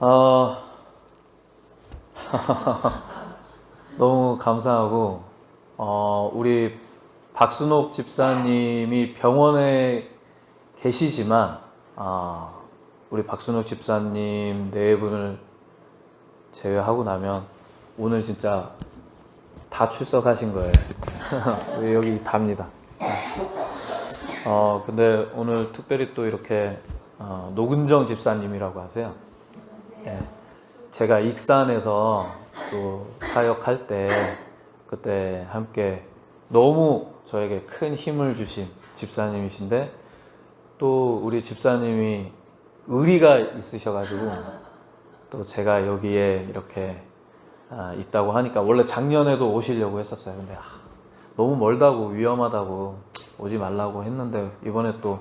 어, 너무 감사하고, 우리 박순옥 집사님이 병원에 계시지만, 우리 박순옥 집사님 네 분을 제외하고 나면 오늘 진짜 다 출석하신 거예요. 왜 여기 답니다. 근데 오늘 특별히 또 이렇게 노근정 집사님이라고 하세요. 네. 제가 익산에서 또 사역할 때 그때 함께 너무 저에게 큰 힘을 주신 집사님이신데, 또 우리 집사님이 의리가 있으셔가지고 또 제가 여기에 이렇게 있다고 하니까, 원래 작년에도 오시려고 했었어요. 근데 너무 멀다고 위험하다고 오지 말라고 했는데 이번에 또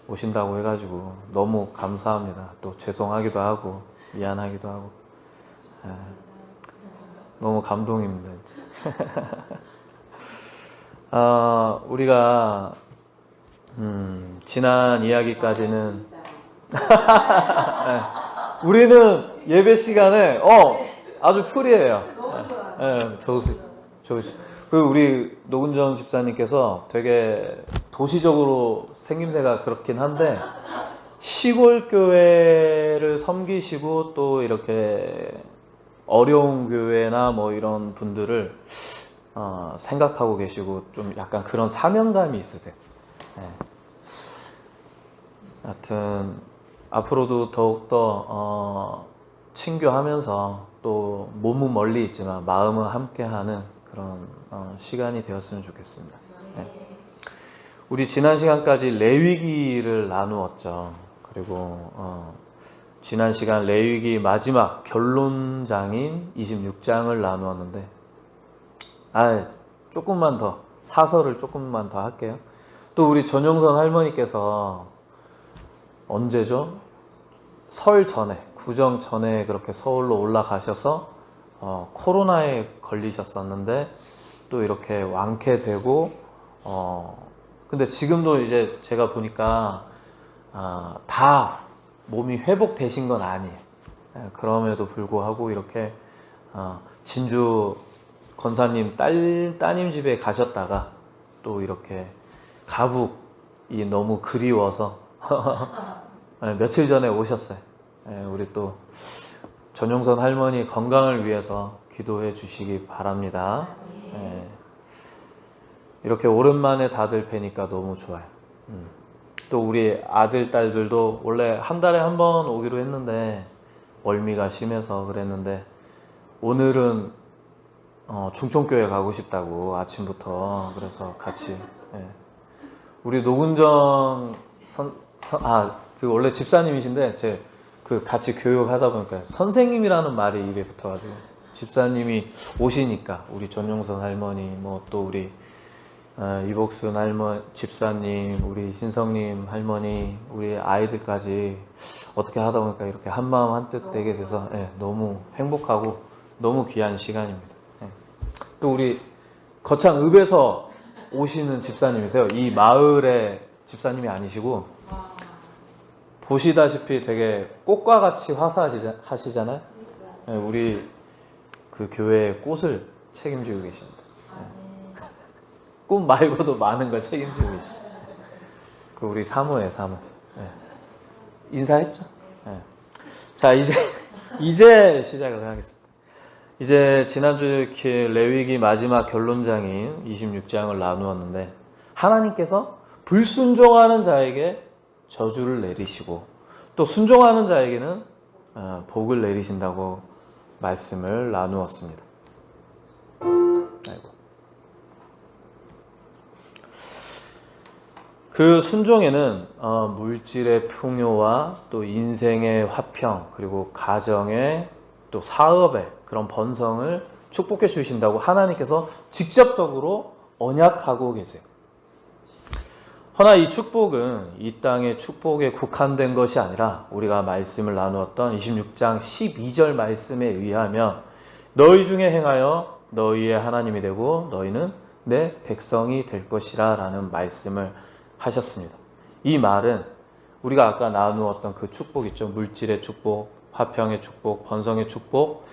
오신다고 해가지고 너무 감사합니다. 또 죄송하기도 하고 미안하기도 하고 너무 감동입니다. 우리가 지난 이야기까지는 우리는 예배 시간에 아주 풀이에요. 좋으시. 그리고 우리 노근정 집사님께서 되게 도시적으로 생김새가 그렇긴 한데 시골 교회를 섬기시고 또 이렇게 어려운 교회나 뭐 이런 분들을 생각하고 계시고 좀 약간 그런 사명감이 있으세요. 네. 하여튼 앞으로도 더욱더 친교하면서 또 몸은 멀리 있지만 마음은 함께하는 그런 시간이 되었으면 좋겠습니다. 네. 우리 지난 시간까지 레위기를 나누었죠. 그리고 지난 시간 레위기 마지막 결론장인 26장을 나누었는데, 조금만 더 사설을 조금만 더 할게요. 또 우리 전용선 할머니께서 언제죠? 설 전에, 구정 전에 그렇게 서울로 올라가셔서 코로나에 걸리셨었는데 또 이렇게 완쾌되고, 근데 지금도 이제 제가 보니까 다 몸이 회복되신 건 아니에요. 그럼에도 불구하고 이렇게 진주 권사님 따님 집에 가셨다가 또 이렇게 가북이 너무 그리워서 며칠 전에 오셨어요. 우리 또 전용선 할머니 건강을 위해서 기도해 주시기 바랍니다. 이렇게 오랜만에 다들 뵈니까 너무 좋아요. 또 우리 아들, 딸들도 원래 한 달에 한 번 오기로 했는데 멀미가 심해서 그랬는데, 오늘은 중촌교회 가고 싶다고 아침부터, 그래서 같이 우리 노근정 그 원래 집사님이신데 그 같이 교육하다 보니까 선생님이라는 말이 입에 붙어가지고, 집사님이 오시니까 우리 전용선 할머니, 뭐 또 우리 이복순 할머니 집사님, 우리 신성님 할머니, 우리 아이들까지 어떻게 하다 보니까 이렇게 한마음 한뜻 되게 돼서 너무 행복하고 너무 귀한 시간입니다. 또 우리 거창읍에서 오시는 집사님이세요. 이 마을의 집사님이 아니시고, 보시다시피 되게 꽃과 같이 화사하시잖아요. 우리 그 교회의 꽃을 책임지고 계십니다. 꽃 말고도 많은 걸 책임지고 계시죠. 그 우리 사모예요, 사모. 인사했죠? 자, 이제 시작을 하겠습니다. 이제 지난주 레위기 마지막 결론장인 26장을 나누었는데, 하나님께서 불순종하는 자에게 저주를 내리시고 또 순종하는 자에게는 복을 내리신다고 말씀을 나누었습니다. 그 순종에는 물질의 풍요와 또 인생의 화평, 그리고 가정의 또 사업의 그런 번성을 축복해 주신다고 하나님께서 직접적으로 언약하고 계세요. 허나 이 축복은 이 땅의 축복에 국한된 것이 아니라 우리가 말씀을 나누었던 26장 12절 말씀에 의하면 너희 중에 행하여 너희의 하나님이 되고 너희는 내 백성이 될 것이라 라는 말씀을 하셨습니다. 이 말은 우리가 아까 나누었던 그 축복 있죠. 물질의 축복, 화평의 축복, 번성의 축복,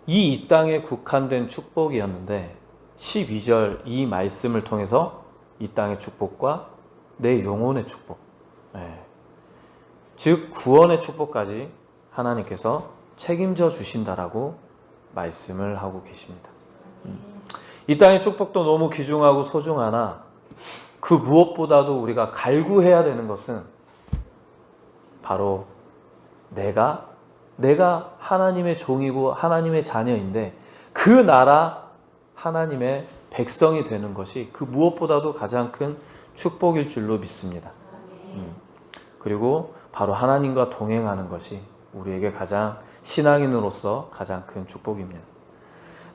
이 땅에 국한된 축복이었는데 12절 이 말씀을 통해서 이 땅의 축복과 내 영혼의 축복, 즉 구원의 축복까지 하나님께서 책임져 주신다라고 말씀을 하고 계십니다. 이 땅의 축복도 너무 귀중하고 소중하나 그 무엇보다도 우리가 갈구해야 되는 것은 바로 내가 하나님의 종이고 하나님의 자녀인데 그 나라 하나님의 백성이 되는 것이 그 무엇보다도 가장 큰 축복일 줄로 믿습니다. 그리고 바로 하나님과 동행하는 것이 우리에게 가장 신앙인으로서 가장 큰 축복입니다.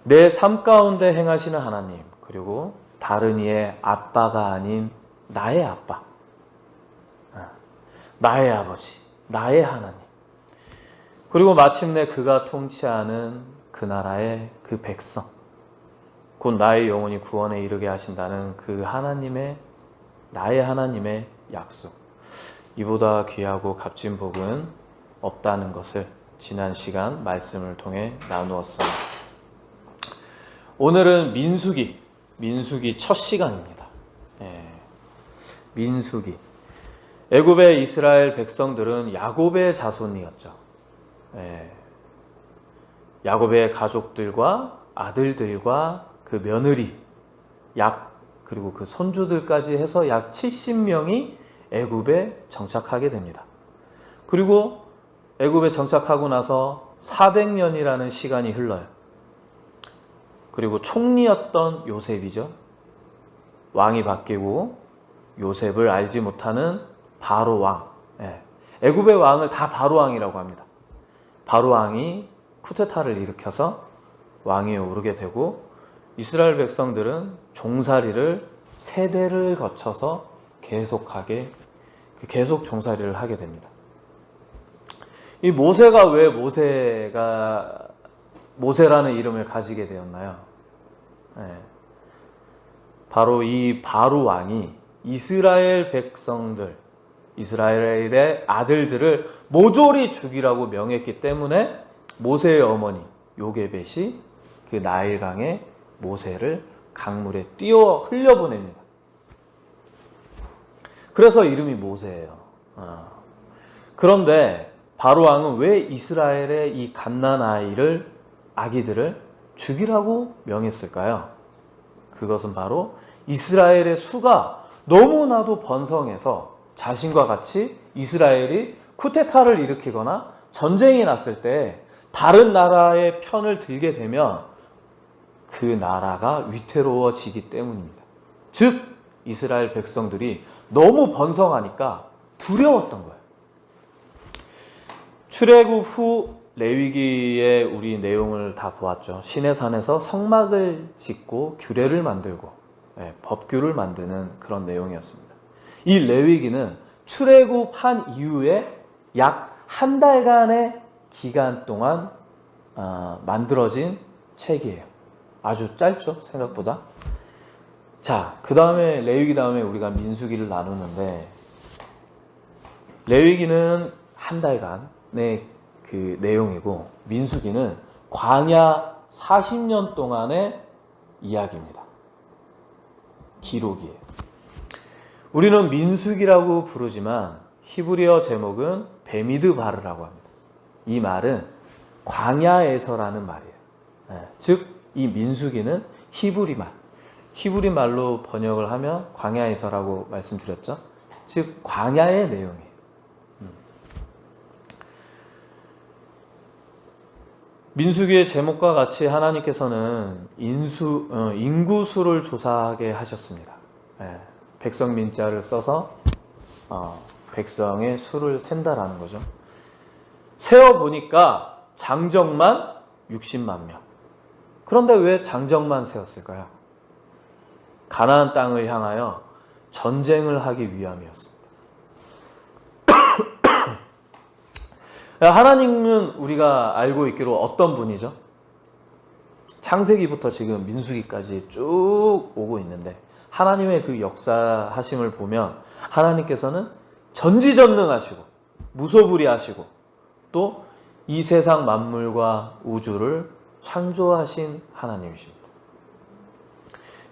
내 삶 가운데 행하시는 하나님, 그리고 다른 이의 아빠가 아닌 나의 아빠, 나의 아버지, 나의 하나님, 그리고 마침내 그가 통치하는 그 나라의 그 백성, 곧 나의 영혼이 구원에 이르게 하신다는 그 하나님의, 나의 하나님의 약속, 이보다 귀하고 값진 복은 없다는 것을 지난 시간 말씀을 통해 나누었습니다. 오늘은 민수기 첫 시간입니다. 민수기. 애굽의 이스라엘 백성들은 야곱의 자손이었죠. 야곱의 가족들과 아들들과 그 며느리 그리고 그 손주들까지 해서 약 70명이 애굽에 정착하게 됩니다. 그리고 애굽에 정착하고 나서 400년이라는 시간이 흘러요. 그리고 총리였던 요셉이죠. 왕이 바뀌고 요셉을 알지 못하는 바로 왕. 애굽의 왕을 다 바로 왕이라고 합니다. 바로 왕이 쿠데타를 일으켜서 왕위에 오르게 되고 이스라엘 백성들은 종살이를 세대를 거쳐서 계속 종살이를 하게 됩니다. 이 모세가 왜 모세라는 이름을 가지게 되었나요? 바로 이 바로 왕이 이스라엘 백성들, 이스라엘의 아들들을 모조리 죽이라고 명했기 때문에 모세의 어머니 요게벳이 그 나일강에 모세를 강물에 띄워 흘려보냅니다. 그래서 이름이 모세예요. 그런데 바로 왕은 왜 이스라엘의 이 갓난 아기들을 죽이라고 명했을까요? 그것은 바로 이스라엘의 수가 너무나도 번성해서 자신과 같이 이스라엘이 쿠데타를 일으키거나 전쟁이 났을 때 다른 나라의 편을 들게 되면 그 나라가 위태로워지기 때문입니다. 즉 이스라엘 백성들이 너무 번성하니까 두려웠던 거예요. 출애굽 후 레위기의 우리 내용을 다 보았죠. 시내산에서 성막을 짓고 규례를 만들고 법규를 만드는 그런 내용이었습니다. 이 레위기는 출애굽한 이후에 약 한 달간의 기간 동안 만들어진 책이에요. 아주 짧죠, 생각보다. 자, 그 다음에 레위기 다음에 우리가 민수기를 나누는데 레위기는 한 달간의 그 내용이고 민수기는 광야 40년 동안의 이야기입니다. 기록이에요. 우리는 민수기라고 부르지만 히브리어 제목은 베미드바르라고 합니다. 이 말은 광야에서라는 말이에요. 즉 이 민수기는 히브리 말로 번역을 하면 광야에서라고 말씀드렸죠. 즉 광야의 내용이에요. 민수기의 제목과 같이 하나님께서는 인구수를 조사하게 하셨습니다. 백성 민자를 써서 백성의 수를 센다라는 거죠. 세어보니까 장정만 60만 명. 그런데 왜 장정만 세웠을까요? 가나안 땅을 향하여 전쟁을 하기 위함이었습니다. 하나님은 우리가 알고 있기로 어떤 분이죠? 창세기부터 지금 민수기까지 쭉 오고 있는데 하나님의 그 역사하심을 보면 하나님께서는 전지전능하시고 무소불위하시고 또 이 세상 만물과 우주를 창조하신 하나님이십니다.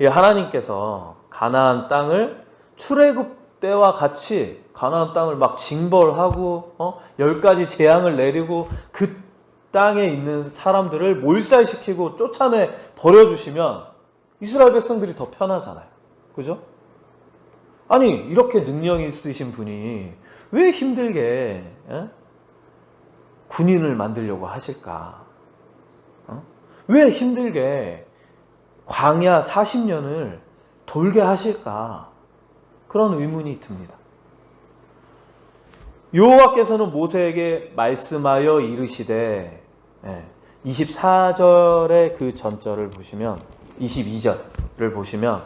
이 하나님께서 가나안 땅을 출애굽 때와 같이 가나안 땅을 막 징벌하고 10가지 재앙을 내리고 그 땅에 있는 사람들을 몰살시키고 쫓아내 버려주시면 이스라엘 백성들이 더 편하잖아요. 그죠? 아니 이렇게 능력 있으신 분이 왜 힘들게 군인을 만들려고 하실까? 왜 힘들게 광야 40년을 돌게 하실까? 그런 의문이 듭니다. 여호와께서는 모세에게 말씀하여 이르시되 24절의 그 전절을 보시면 22절을 보시면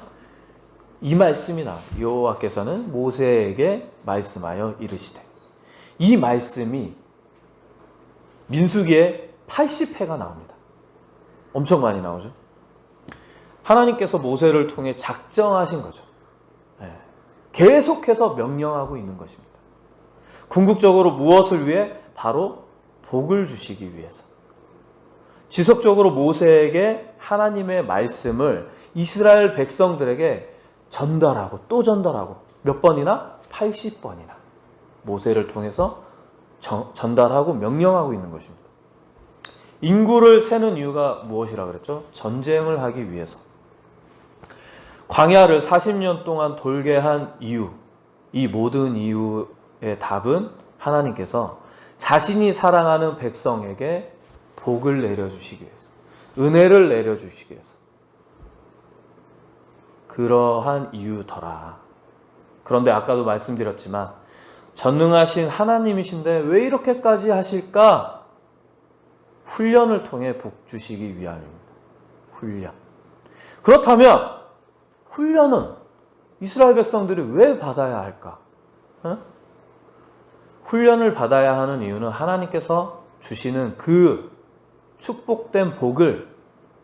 이 말씀이 나와요. 여호와께서는 모세에게 말씀하여 이르시되 이 말씀이 민수기에 80회가 나옵니다. 엄청 많이 나오죠. 하나님께서 모세를 통해 작정하신 거죠. 계속해서 명령하고 있는 것입니다. 궁극적으로 무엇을 위해? 바로 복을 주시기 위해서. 지속적으로 모세에게 하나님의 말씀을 이스라엘 백성들에게 전달하고 또 전달하고 몇 번이나? 80번이나 모세를 통해서 전달하고 명령하고 있는 것입니다. 인구를 세는 이유가 무엇이라 그랬죠? 전쟁을 하기 위해서. 광야를 40년 동안 돌게 한 이유, 이 모든 이유의 답은 하나님께서 자신이 사랑하는 백성에게 복을 내려주시기 위해서, 은혜를 내려주시기 위해서 그러한 이유더라. 그런데 아까도 말씀드렸지만 전능하신 하나님이신데 왜 이렇게까지 하실까? 훈련을 통해 복 주시기 위함입니다. 훈련. 그렇다면 훈련은 이스라엘 백성들이 왜 받아야 할까? 훈련을 받아야 하는 이유는 하나님께서 주시는 그 축복된 복을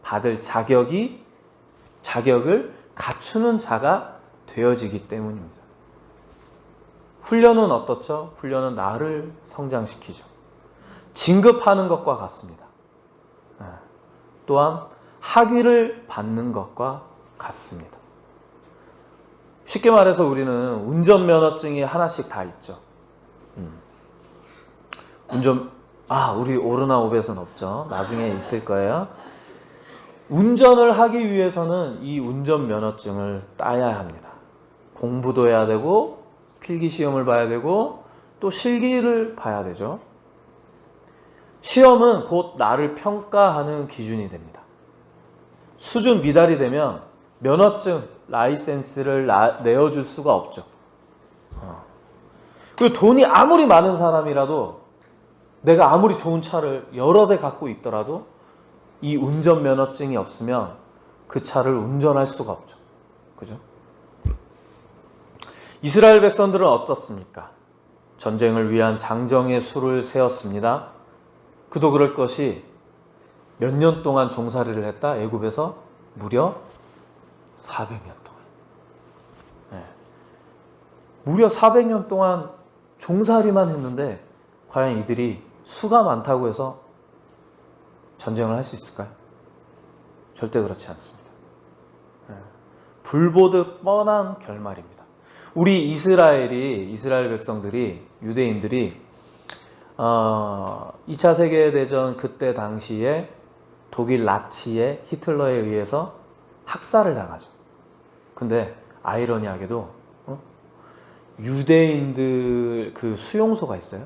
받을 자격을 갖추는 자가 되어지기 때문입니다. 훈련은 어떻죠? 훈련은 나를 성장시키죠. 진급하는 것과 같습니다. 또한 학위를 받는 것과 같습니다. 쉽게 말해서 우리는 운전면허증이 하나씩 다 있죠. 우리 오르나 오벳은 없죠. 나중에 있을 거예요. 운전을 하기 위해서는 이 운전면허증을 따야 합니다. 공부도 해야 되고 필기시험을 봐야 되고 또 실기를 봐야 되죠. 시험은 곧 나를 평가하는 기준이 됩니다. 수준 미달이 되면 면허증, 라이센스를 내어줄 수가 없죠. 그리고 돈이 아무리 많은 사람이라도 내가 아무리 좋은 차를 여러 대 갖고 있더라도 이 운전면허증이 없으면 그 차를 운전할 수가 없죠. 그죠? 이스라엘 백성들은 어떻습니까? 전쟁을 위한 장정의 수를 세웠습니다. 그도 그럴 것이 몇 년 동안 종살이를 했다? 애굽에서 무려 400년 동안. 무려 400년 동안 종살이만 했는데 과연 이들이 수가 많다고 해서 전쟁을 할 수 있을까요? 절대 그렇지 않습니다. 불보듯 뻔한 결말입니다. 우리 이스라엘 백성들이, 유대인들이 2차 세계대전 그때 당시에 독일 나치의 히틀러에 의해서 학살을 당하죠. 근데 아이러니하게도 유대인들 그 수용소가 있어요.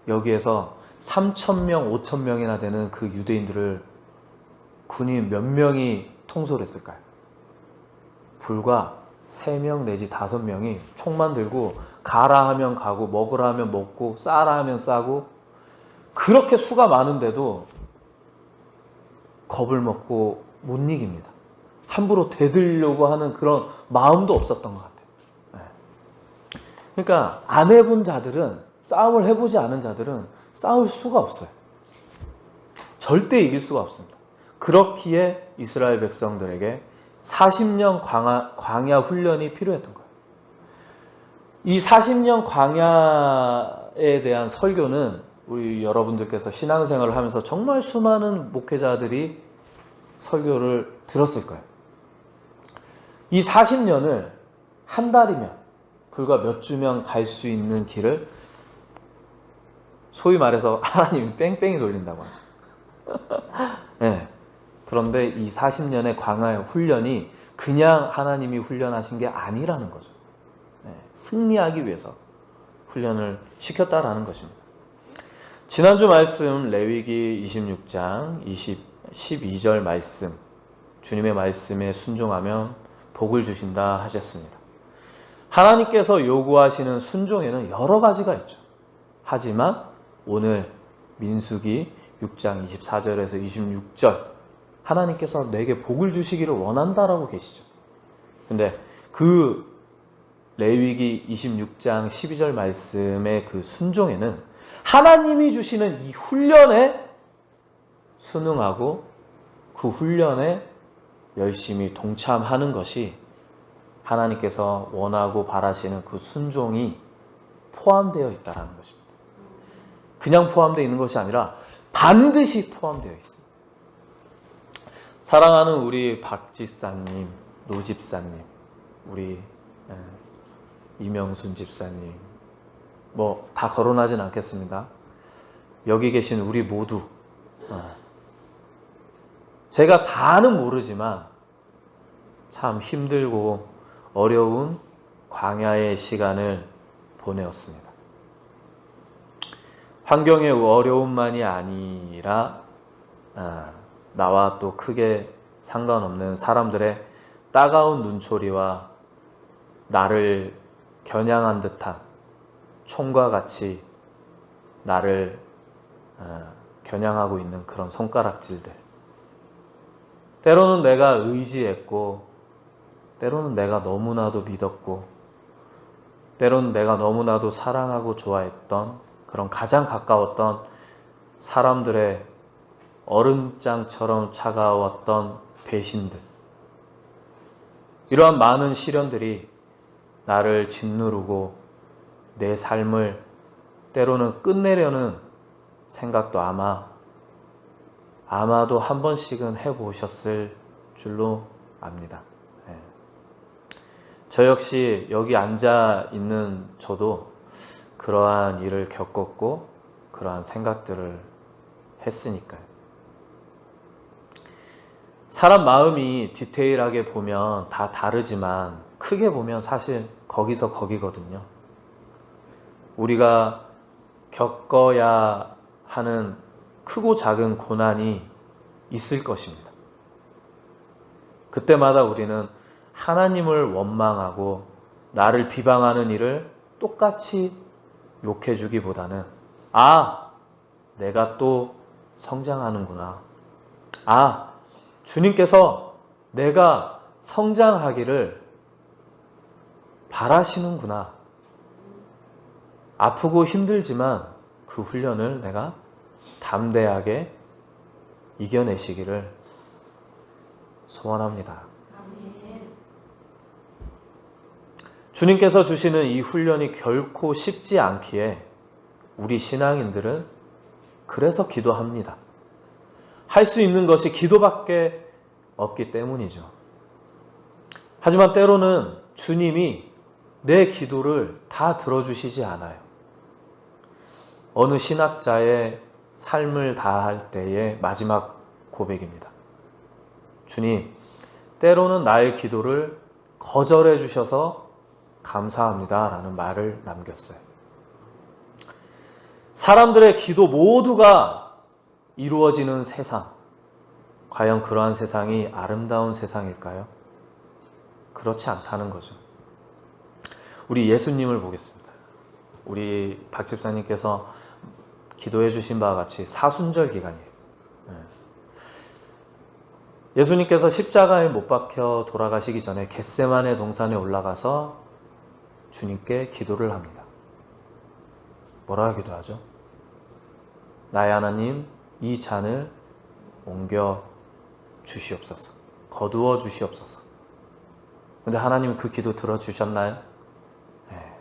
여기에서 3,000명, 5,000명이나 되는 그 유대인들을 군인 몇 명이 통솔 했을까요? 불과 3명 내지 5명이 총만 들고 가라 하면 가고 먹으라 하면 먹고 싸라 하면 싸고 그렇게 수가 많은데도 겁을 먹고 못 이깁니다. 함부로 대들려고 하는 그런 마음도 없었던 것 같아요. 그러니까 안 해본 자들은, 싸움을 해보지 않은 자들은 싸울 수가 없어요. 절대 이길 수가 없습니다. 그렇기에 이스라엘 백성들에게 40년 광야 훈련이 필요했던 거예요. 이 40년 광야에 대한 설교는 우리 여러분들께서 신앙생활을 하면서 정말 수많은 목회자들이 설교를 들었을 거예요. 이 40년을 한 달이면, 불과 몇 주면 갈 수 있는 길을 소위 말해서 하나님이 뺑뺑이 돌린다고 하죠. 네. 그런데 이 40년의 광야의 훈련이 그냥 하나님이 훈련하신 게 아니라는 거죠. 네. 승리하기 위해서 훈련을 시켰다라는 것입니다. 지난주 말씀 레위기 26장 12절 말씀, 주님의 말씀에 순종하면 복을 주신다 하셨습니다. 하나님께서 요구하시는 순종에는 여러 가지가 있죠. 하지만 오늘 민수기 6장 24절에서 26절, 하나님께서 내게 복을 주시기를 원한다라고 계시죠. 근데 그 레위기 26장 12절 말씀의 그 순종에는 하나님이 주시는 이 훈련에 순응하고 그 훈련에 열심히 동참하는 것이 하나님께서 원하고 바라시는 그 순종이 포함되어 있다는 것입니다. 그냥 포함되어 있는 것이 아니라 반드시 포함되어 있습니다. 사랑하는 우리 박지사님, 노집사님, 우리 이명순 집사님, 뭐 다 거론하진 않겠습니다. 여기 계신 우리 모두, 제가 다는 모르지만 참 힘들고 어려운 광야의 시간을 보내었습니다. 환경의 어려움만이 아니라 나와 또 크게 상관없는 사람들의 따가운 눈초리와 나를 겨냥한 듯한 총과 같이 나를 겨냥하고 있는 그런 손가락질들, 때로는 내가 의지했고 때로는 내가 너무나도 믿었고 때로는 내가 너무나도 사랑하고 좋아했던 그런 가장 가까웠던 사람들의 얼음장처럼 차가웠던 배신들, 이러한 많은 시련들이 나를 짓누르고 내 삶을 때로는 끝내려는 생각도 아마도 한 번씩은 해보셨을 줄로 압니다. 저 역시 여기 앉아 있는 저도 그러한 일을 겪었고 그러한 생각들을 했으니까요. 사람 마음이 디테일하게 보면 다 다르지만 크게 보면 사실 거기서 거기거든요. 우리가 겪어야 하는 크고 작은 고난이 있을 것입니다. 그때마다 우리는 하나님을 원망하고 나를 비방하는 일을 똑같이 욕해주기보다는 내가 또 성장하는구나. 주님께서 내가 성장하기를 바라시는구나. 아프고 힘들지만 그 훈련을 내가 담대하게 이겨내시기를 소원합니다. 주님께서 주시는 이 훈련이 결코 쉽지 않기에 우리 신앙인들은 그래서 기도합니다. 할 수 있는 것이 기도밖에 없기 때문이죠. 하지만 때로는 주님이 내 기도를 다 들어주시지 않아요. 어느 신학자의 삶을 다할 때의 마지막 고백입니다. 주님, 때로는 나의 기도를 거절해 주셔서 감사합니다 라는 말을 남겼어요. 사람들의 기도 모두가 이루어지는 세상, 과연 그러한 세상이 아름다운 세상일까요? 그렇지 않다는 거죠. 우리 예수님을 보겠습니다. 우리 박 집사님께서 기도해 주신 바와 같이 사순절 기간이에요. 예수님께서 십자가에 못 박혀 돌아가시기 전에 겟세마네 동산에 올라가서 주님께 기도를 합니다. 뭐라 기도하죠? 나의 하나님, 이 잔을 옮겨 주시옵소서. 거두어 주시옵소서. 근데 하나님은 그 기도 들어주셨나요? 네.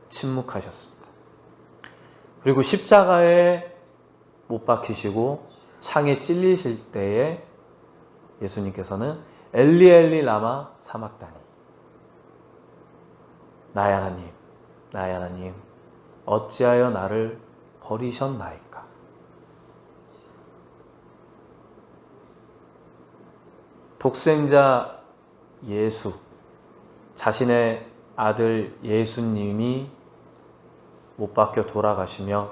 침묵하셨습니다. 그리고 십자가에 못 박히시고 창에 찔리실 때에 예수님께서는 엘리 엘리 라마 사막다니, 나의 하나님, 나의 하나님, 어찌하여 나를 버리셨나이까. 독생자 예수, 자신의 아들 예수님이 못 박혀 돌아가시며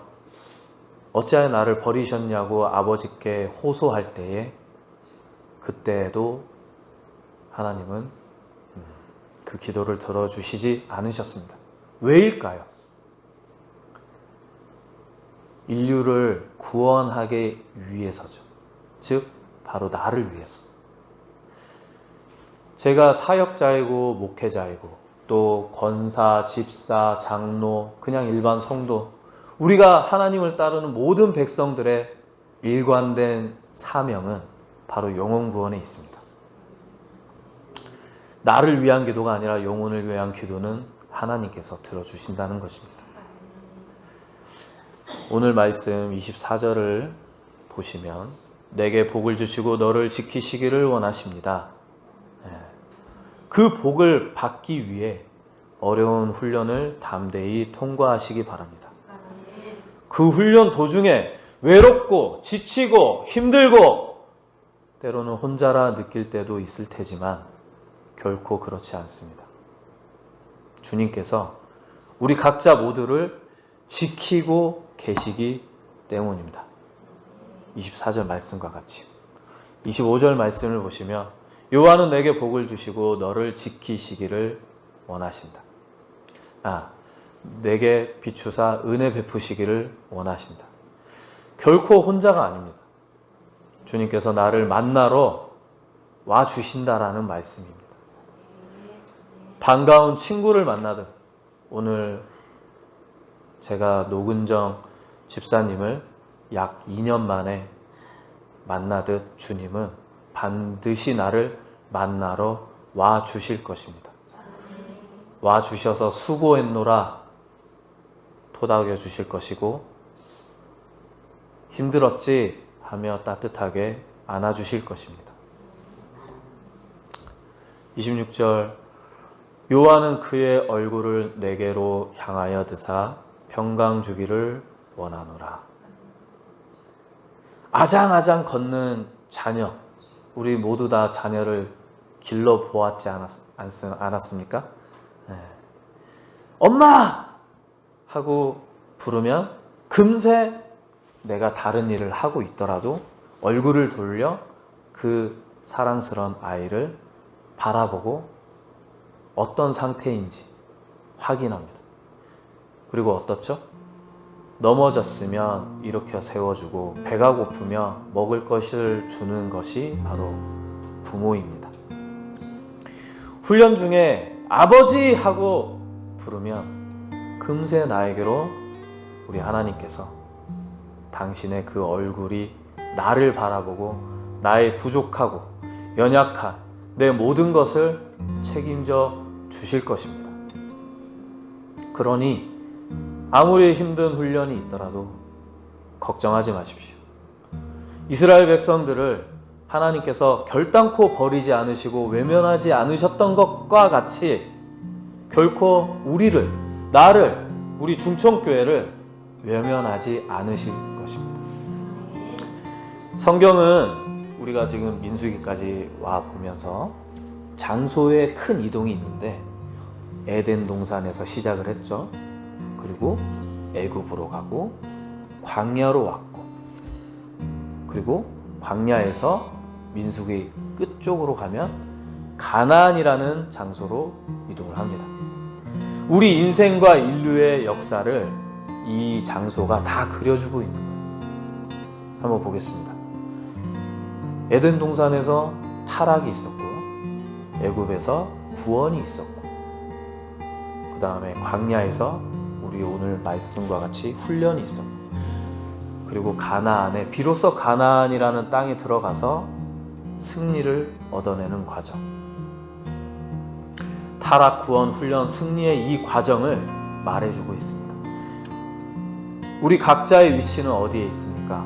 어찌하여 나를 버리셨냐고 아버지께 호소할 때에, 그때에도 하나님은 그 기도를 들어주시지 않으셨습니다. 왜일까요? 인류를 구원하기 위해서죠. 즉 바로 나를 위해서. 제가 사역자이고 목회자이고 또 권사, 집사, 장로, 그냥 일반 성도, 우리가 하나님을 따르는 모든 백성들의 일관된 사명은 바로 영혼 구원에 있습니다. 나를 위한 기도가 아니라 영혼을 위한 기도는 하나님께서 들어주신다는 것입니다. 오늘 말씀 24절을 보시면 내게 복을 주시고 너를 지키시기를 원하십니다. 그 복을 받기 위해 어려운 훈련을 담대히 통과하시기 바랍니다. 그 훈련 도중에 외롭고 지치고 힘들고 때로는 혼자라 느낄 때도 있을 테지만 결코 그렇지 않습니다. 주님께서 우리 각자 모두를 지키고 계시기 때문입니다. 24절 말씀과 같이 25절 말씀을 보시면 여호와는 내게 복을 주시고 너를 지키시기를 원하신다. 내게 비추사 은혜 베푸시기를 원하신다. 결코 혼자가 아닙니다. 주님께서 나를 만나러 와주신다라는 말씀입니다. 반가운 친구를 만나듯 오늘 제가 노근정 집사님을 약 2년 만에 만나듯 주님은 반드시 나를 만나러 와주실 것입니다. 와주셔서 수고했노라 토닥여 주실 것이고 힘들었지 하며 따뜻하게 안아주실 것입니다. 26절 여호와는 그의 얼굴을 내게로 향하여 드사 평강 주기를 원하노라. 아장아장 걷는 자녀, 우리 모두 다 자녀를 길러 보았지 않았습니까? 엄마! 하고 부르면 금세 내가 다른 일을 하고 있더라도 얼굴을 돌려 그 사랑스러운 아이를 바라보고 어떤 상태인지 확인합니다. 그리고 어떻죠? 넘어졌으면 일으켜 세워주고 배가 고프며 먹을 것을 주는 것이 바로 부모입니다. 훈련 중에 아버지 하고 부르면 금세 나에게로 우리 하나님께서 당신의 그 얼굴이 나를 바라보고 나의 부족하고 연약한 내 모든 것을 책임져 주실 것입니다. 그러니 아무리 힘든 훈련이 있더라도 걱정하지 마십시오. 이스라엘 백성들을 하나님께서 결단코 버리지 않으시고 외면하지 않으셨던 것과 같이 결코 우리를, 나를, 우리 중천교회를 외면하지 않으실 것입니다. 성경은 우리가 지금 민수기까지 와 보면서 장소에 큰 이동이 있는데 에덴 동산에서 시작을 했죠. 그리고 애굽으로 가고 광야로 왔고 그리고 광야에서 민수기 끝쪽으로 가면 가나안이라는 장소로 이동을 합니다. 우리 인생과 인류의 역사를 이 장소가 다 그려주고 있는 거예요. 한번 보겠습니다. 에덴 동산에서 타락이 있었고 애굽에서 구원이 있었고 그 다음에 광야에서 우리 오늘 말씀과 같이 훈련이 있었고 그리고 가나안에 비로소 가나안이라는 땅에 들어가서 승리를 얻어내는 과정, 타락, 구원, 훈련, 승리의 이 과정을 말해주고 있습니다. 우리 각자의 위치는 어디에 있습니까?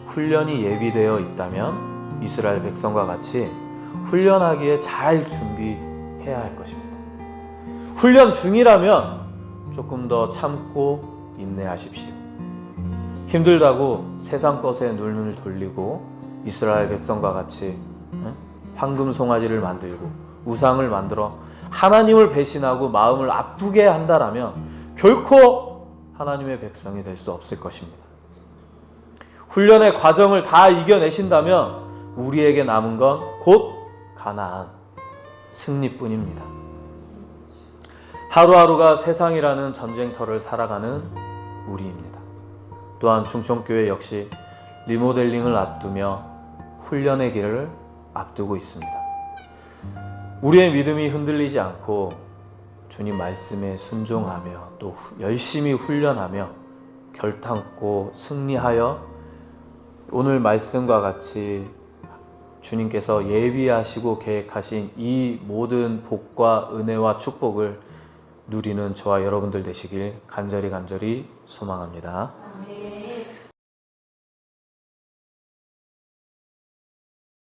훈련이 예비되어 있다면 이스라엘 백성과 같이 훈련하기에 잘 준비해야 할 것입니다. 훈련 중이라면 조금 더 참고 인내하십시오. 힘들다고 세상 것에 눈을 돌리고 이스라엘 백성과 같이 황금 송아지를 만들고 우상을 만들어 하나님을 배신하고 마음을 아프게 한다라면 결코 하나님의 백성이 될 수 없을 것입니다. 훈련의 과정을 다 이겨내신다면 우리에게 남은 건 곧 가나안 승리뿐입니다. 하루하루가 세상이라는 전쟁터를 살아가는 우리입니다. 또한 충청교회 역시 리모델링을 앞두며 훈련의 길을 앞두고 있습니다. 우리의 믿음이 흔들리지 않고 주님 말씀에 순종하며 또 열심히 훈련하며 결탄코 승리하여 오늘 말씀과 같이 주님께서 예비하시고 계획하신 이 모든 복과 은혜와 축복을 누리는 저와 여러분들 되시길 간절히 소망합니다.